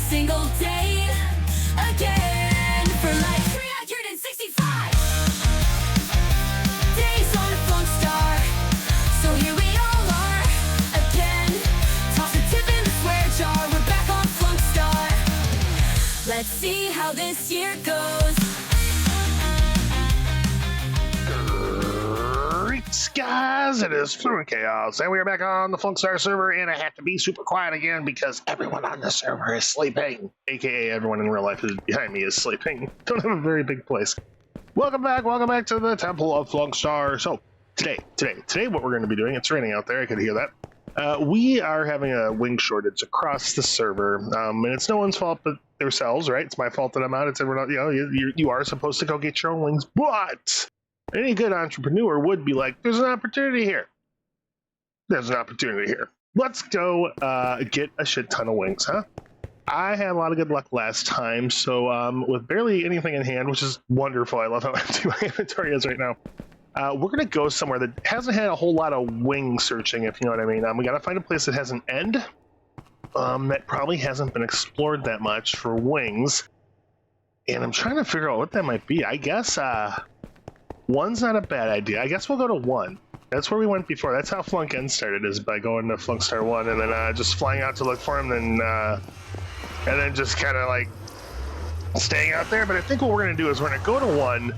single day again for like 365 days on Flunkstar. So here we all are again. Toss a tip in the swear jar. We're back on Flunkstar. Let's see how this year goes. Great guys, it is fluentchaos, and we are back on the Flunkstar server, and I have to be super quiet again because everyone on the server is sleeping, aka everyone in real life is behind me is sleeping. Don't have a very big place. Welcome back to the Temple of Flunkstar. So today what we're going to be doing, it's raining out there, I could hear that. We are having a wing shortage across the server, and it's no one's fault but themselves, right? It's my fault that I'm out. It's everyone, you are supposed to go get your own wings, but any good entrepreneur would be like, there's an opportunity here. There's an opportunity here. Let's go get a shit ton of wings, huh? I had a lot of good luck last time, so with barely anything in hand, which is wonderful. I love how empty my inventory is right now. We're going to go somewhere that hasn't had a whole lot of wing searching, if you know what I mean. We got to find a place that has an end that probably hasn't been explored that much for wings. And I'm trying to figure out what that might be. I guess one's not a bad idea. I guess we'll go to one. That's where we went before. That's how Flunk N started, is by going to Flunkstar 1 and then just flying out to look for him, and then just kind of like staying out there. But I think what we're going to do is we're going to go to 1,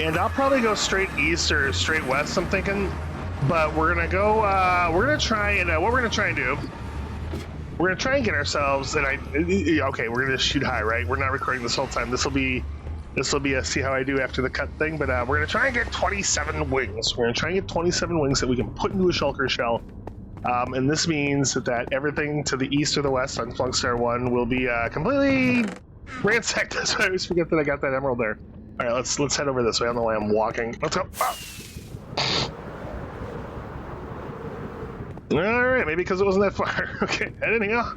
and I'll probably go straight east or straight west, I'm thinking. But we're going to go, we're going to try, and what we're going to try and do, we're going to try and get ourselves, and okay, we're going to shoot high, right? We're not recording this whole time. This will be a see how I do after the cut thing, but we're going to try and get 27 wings. We're going to try and get 27 wings that we can put into a shulker shell. And this means that everything to the east or the west on Flunkstar 1 will be completely ransacked. That's why I always forget that I got that emerald there. All right, let's head over this way. I don't know why I'm walking. Let's go. Oh. All right, maybe because it wasn't that far. Okay, anyhow.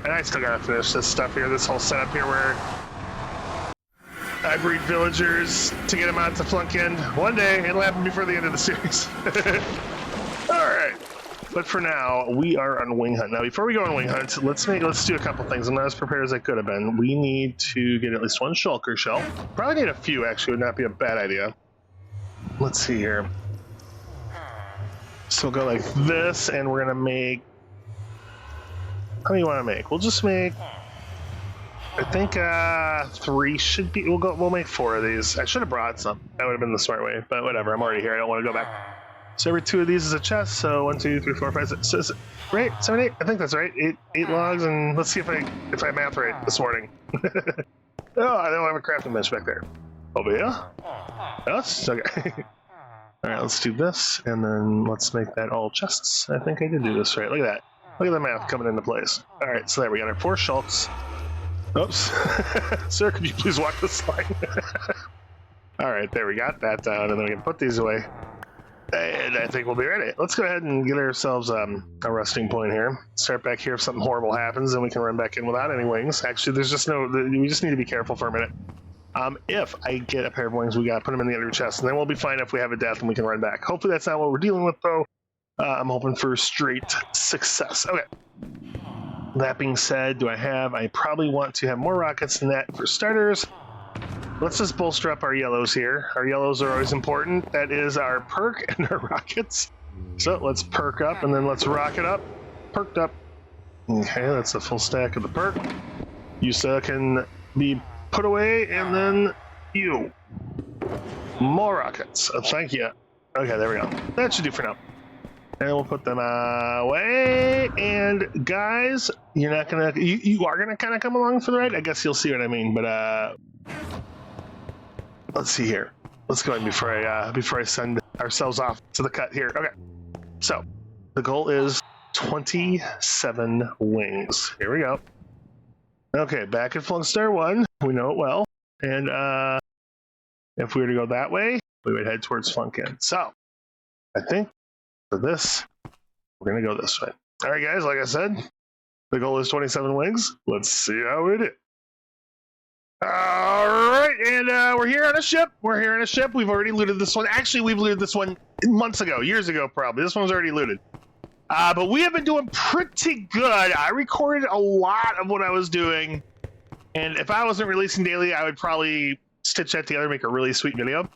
And I still got to finish this stuff here, this whole setup here where I breed villagers to get them out to Flunk End. One day, it'll happen before the end of the series. Alright. But for now, we are on wing hunt. Now, before we go on wing hunt, let's do a couple things. I'm not as prepared as I could have been. We need to get at least one shulker shell. Probably need a few, actually. Would not be a bad idea. Let's see here. So we'll go like this, and we're going to make... How do you want to make? We'll just make... I think 3 should be. We'll make 4 of these. I should have brought some. That would have been the smart way, but whatever. I'm already here. I don't want to go back. So every 2 of these is a chest. So 1, 2, 3, 4, 5, 6. So right? 7, 8. I think that's right. 8 logs, and let's see if I math right this morning. Oh, I don't have a crafting bench back there. Over here. Yes. Okay. All right. Let's do this, and then let's make that all chests. I think I did do this right. Look at that. Look at the math coming into place. All right. So there we got our 4 shulks. Oops. Sir, could you please walk this line? Alright, there we got that down, and then we can put these away. And I think we'll be ready. Let's go ahead and get ourselves a resting point here. Start back here if something horrible happens, and we can run back in without any wings. Actually, we just need to be careful for a minute. If I get a pair of wings, we gotta put them in the other chest, and then we'll be fine if we have a death and we can run back. Hopefully that's not what we're dealing with, though. I'm hoping for straight success. Okay. That being said, I probably want to have more rockets than that for starters. Let's just bolster up our yellows here. Our yellows are always important. That is our perk and our rockets. So let's perk up and then let's rocket up. Perked up. Okay, that's a full stack of the perk. You can be put away, and then you. More rockets. Oh, thank you. Okay, there we go. That should do for now. And we'll put them away. And guys, you are gonna kind of come along for the ride. I guess you'll see what I mean. But let's see here. Let's go ahead before I send ourselves off to the cut here. Okay. So the goal is 27 wings. Here we go. Okay, back at Flunkstar 1. We know it well. And if we were to go that way, we would head towards Flunk End. So I think for this, we're going to go this way. All right, guys, like I said, the goal is 27 wings. Let's see how we do. All right, and we're here on a ship. We've already looted this one. Actually, we've looted this one months ago, years ago, probably. This one's already looted. But we have been doing pretty good. I recorded a lot of what I was doing And if I wasn't releasing daily, I would probably stitch that together, make a really sweet video.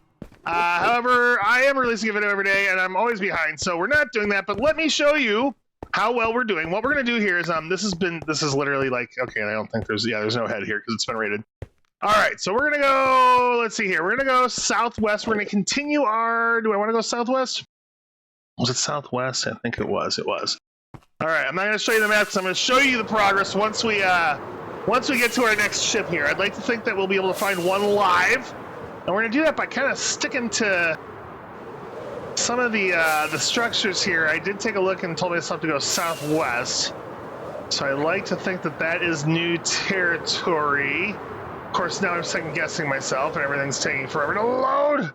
However, I am releasing a video every day, and I'm always behind, so we're not doing that. But let me show you how well we're doing. What we're gonna do here is this is literally like, okay, I don't think there's no head here because it's been rated. All right, so we're gonna go. Let's see here. We're gonna go southwest. We're gonna continue our. Do I want to go southwest? Was it southwest? I think it was. It was. All right, I'm not gonna show you the map because I'm gonna show you the progress once we get to our next ship here. I'd like to think that we'll be able to find one live, and we're gonna do that by kind of sticking to some of the structures here. I did take a look and told myself to go southwest, so I like to think that that is new territory. Of course, now I'm second guessing myself, and everything's taking forever to load.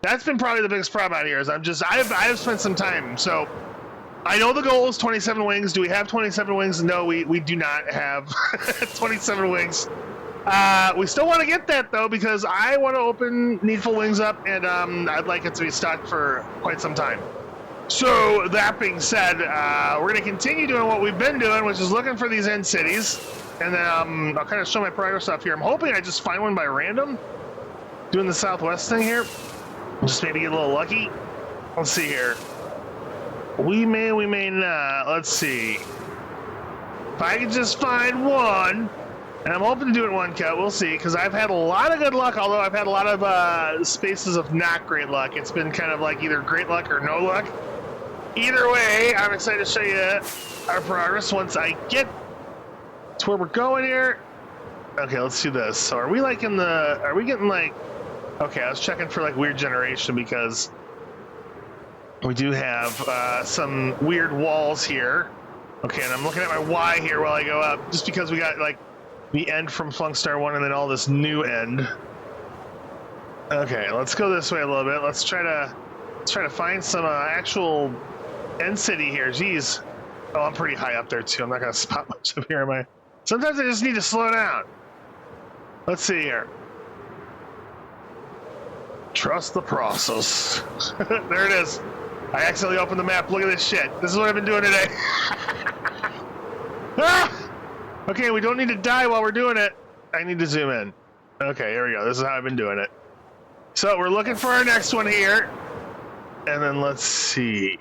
That's been probably the biggest problem out here. Is I've spent some time. So I know the goal is 27 wings. Do we have 27 wings? No, we do not have 27 wings. We still want to get that though, because I want to open Needful Wings up, and I'd like it to be stocked for quite some time. So that being said, we're going to continue doing what we've been doing, which is looking for these end cities. And then I'll kind of show my progress up here. I'm hoping I just find one by random. Doing the southwest thing here. Just maybe get a little lucky. Let's see here. We may not. Let's see. If I can just find one, and I'm hoping to do it one cut, we'll see. Because I've had a lot of good luck, although I've had a lot of spaces of not great luck. It's been kind of like either great luck or no luck. Either way, I'm excited to show you our progress once I get to where we're going here. Okay, let's do this. So are we like in the, are we getting like, okay, I was checking for like weird generation because we do have some weird walls here. Okay, and I'm looking at my Y here while I go up, just because we got like the end from Flunkstar 1 and then all this new end. Okay, let's go this way a little bit. Let's try to find some actual end city here. Jeez. Oh, I'm pretty high up there too. I'm not gonna spot much up here, am I? Sometimes I just need to slow down. Let's see here. Trust the process. There it is. I accidentally opened the map. Look at this shit. This is what I've been doing today. Ah! Okay, we don't need to die while we're doing it. I need to zoom in. Okay, here we go. This is how I've been doing it. So we're looking for our next one here. And then let's see.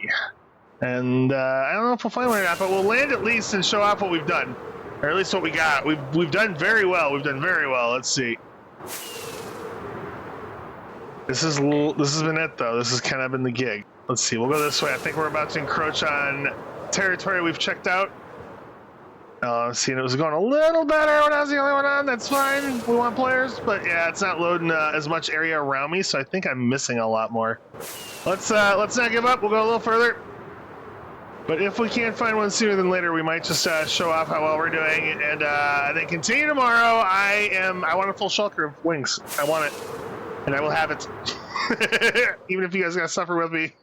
And I don't know if we'll find one or not, but we'll land at least and show off what we've done. Or at least what we got. We've done very well. We've done very well. Let's see. This has been it though. This has kind of been the gig. Let's see. We'll go this way. I think we're about to encroach on territory we've checked out. Seeing it was going a little better when I was the only one on. That's fine. We want players, but yeah, it's not loading as much area around me, so I think I'm missing a lot more. Let's not give up. We'll go a little further. But if we can't find one sooner than later, we might just show off how well we're doing, and then continue tomorrow. I want a full shulker of wings. I want it, and I will have it, even if you guys gotta suffer with me.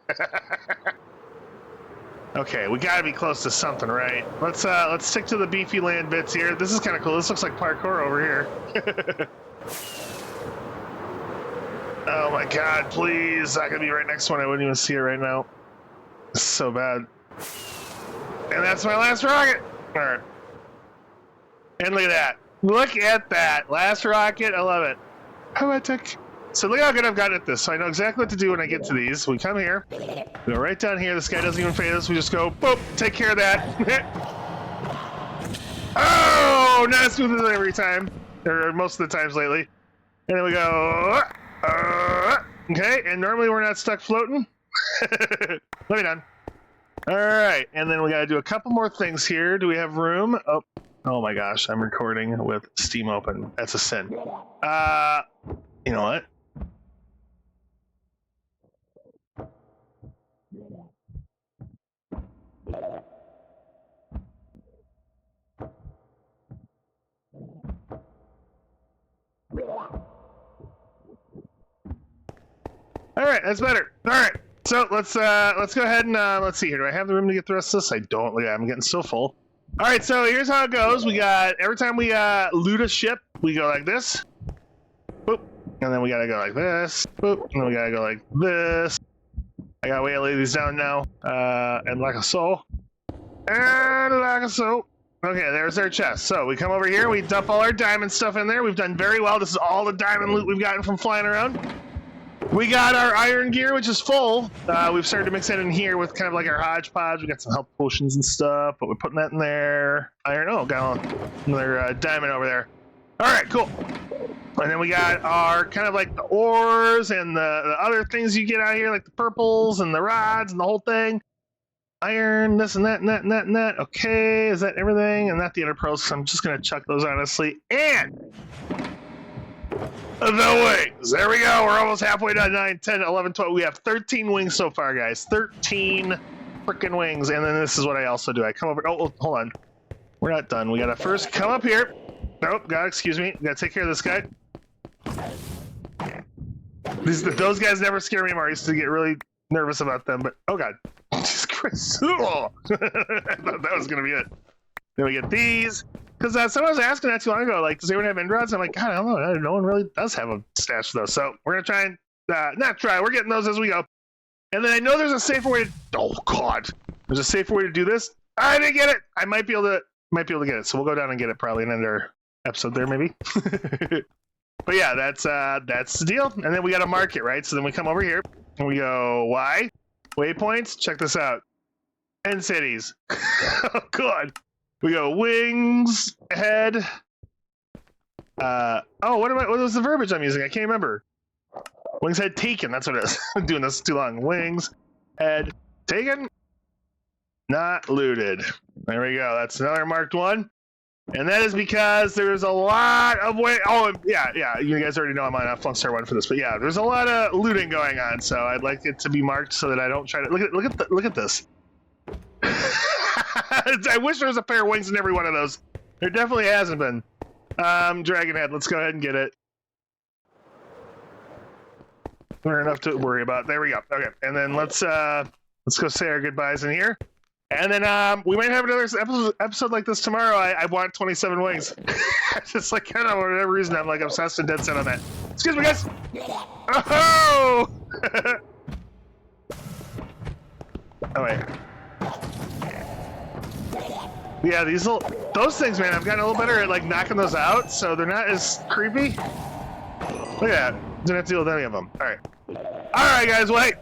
Okay, we gotta be close to something, right? Let's stick to the beefy land bits here. This is kind of cool. This looks like parkour over here. Oh my god, please! I could be right next to one. I wouldn't even see it right now. It's so bad. And that's my last rocket. All right. And look at that. Look at that. Last rocket. I love it. Poetic. So look how good I've gotten at this. So I know exactly what to do when I get to these. We come here. We go right down here. This guy doesn't even phase us. We just go, boop, take care of that. Oh, not as smooth as every time. Or most of the times lately. And then we go, okay. And normally we're not stuck floating. Let me done. All right, and then we got to do a couple more things here. Do we have room? Oh my gosh, I'm recording with Steam open. That's a sin. You know what? All right, that's better. All right. So let's go ahead and let's see here. Do I have the room to get the rest of this? I don't. Yeah, I'm getting so full. All right, so here's how it goes. We got every time we loot a ship, we go like this, boop, and then we gotta go like this, boop, and then we gotta go like this. I gotta lay these down now, and like a so, and like a so. Okay, there's our chest. So we come over here, we dump all our diamond stuff in there. We've done very well. This is all the diamond loot we've gotten from flying around. We got our iron gear, which is full. We've started to mix it in here with kind of like our hodgepodge. We got some health potions and stuff, but we're putting that in there. Iron, oh, got another diamond over there. All right, cool. And then we got our kind of like the ores and the other things you get out here, like the purples and the rods and the whole thing. Iron, this and that, and that, and that, and that. Okay, is that everything? And not the inner pearls, so I'm just going to chuck those, honestly. And the wings. There we go. We're almost halfway done. 9, 10, 11, 12. We have 13 wings so far, guys. 13 freaking wings. And then this is what I also do. I come over. Oh, hold on. We're not done. We got to first come up here. Nope, God, excuse me. We got to take care of this guy. Those guys never scare me anymore. I used to get really nervous about them, but oh God. Jesus Christ. Oh. I thought that was going to be it. Then we get these. Because someone was asking that too long ago, like, does anyone have end rods? I'm like, God, I don't know. No one really does have a stash of those. So we're going to try and, not try, we're getting those as we go. And then I know there's a safer way to, oh God. There's a safer way to do this. I didn't get it. I might be able to get it. So we'll go down and get it probably in another episode there, maybe. But yeah, that's the deal. And then we got to mark it, right? So then we come over here and we go, why? Waypoints, check this out. End cities. Oh, God. We go wings, head. Oh, what was the verbiage I'm using? I can't remember. Wings, head, taken. That's what it is. I'm doing this too long. Wings, head, taken, not looted. There we go. That's another marked one. And that is because there's a lot of oh, yeah. You guys already know I'm on a Flunkstar one for this, but yeah, there's a lot of looting going on. So I'd like it to be marked so that I don't try to look at this. I wish there was a pair of wings in every one of those. There definitely hasn't been. Dragon head. Let's go ahead and get it. We're enough to worry about. There we go. Okay, and then let's go say our goodbyes in here. And then we might have another episode like this tomorrow. I want 27 wings. Just like kind of for whatever reason, I'm like obsessed and dead set on that. Excuse me, guys. Oh! Oh wait. Yeah, those things, man. I've gotten a little better at like knocking those out, so they're not as creepy. Look at that. Didn't have to deal with any of them. All right, guys. Well, hey.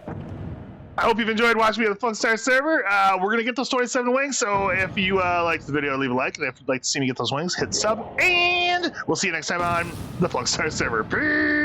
I hope you've enjoyed watching me on the Flunkstar server. We're going to get those 27 wings, so if you liked the video, leave a like, and if you'd like to see me get those wings, hit sub, and we'll see you next time on the Flunkstar server. Peace!